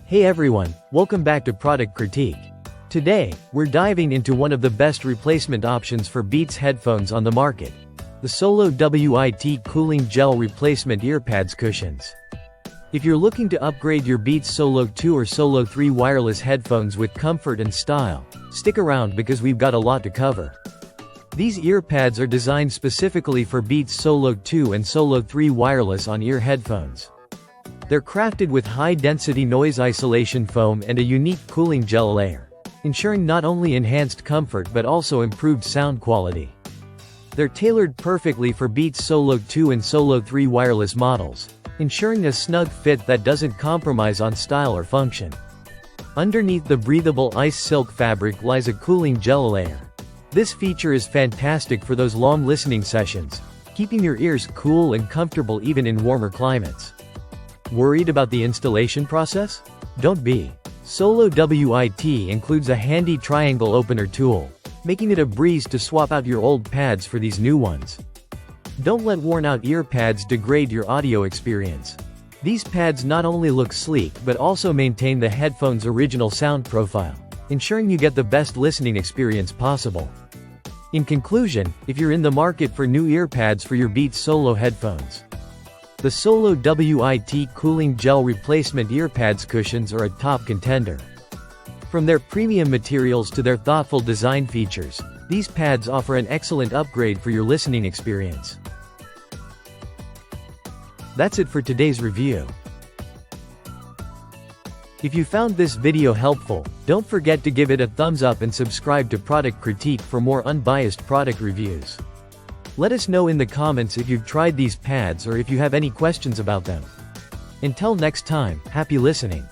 Hey everyone, welcome back to Product Critique. Today, we're diving into one of the best replacement options for Beats headphones on the market. The SoloWIT Cooling Gel Replacement Earpads Cushions. If you're looking to upgrade your Beats Solo 2 or Solo 3 wireless headphones with comfort and style, stick around because we've got a lot to cover. These earpads are designed specifically for Beats Solo 2 and Solo 3 wireless on-ear headphones. They're crafted with high-density noise isolation foam and a unique cooling gel layer, ensuring not only enhanced comfort but also improved sound quality. They're tailored perfectly for Beats Solo 2 and Solo 3 wireless models, ensuring a snug fit that doesn't compromise on style or function. Underneath the breathable ice silk fabric lies a cooling gel layer. This feature is fantastic for those long listening sessions, keeping your ears cool and comfortable even in warmer climates. Worried about the installation process? Don't be. SoloWIT includes a handy triangle opener tool, making it a breeze to swap out your old pads for these new ones. Don't let worn-out earpads degrade your audio experience. These pads not only look sleek but also maintain the headphone's original sound profile, ensuring you get the best listening experience possible. In conclusion, if you're in the market for new earpads for your Beats Solo headphones, the SoloWIT Cooling Gel Replacement Earpads Cushions are a top contender. From their premium materials to their thoughtful design features, these pads offer an excellent upgrade for your listening experience. That's it for today's review. If you found this video helpful, don't forget to give it a thumbs up and subscribe to Product Critique for more unbiased product reviews. Let us know in the comments if you've tried these pads or if you have any questions about them. Until next time, happy listening.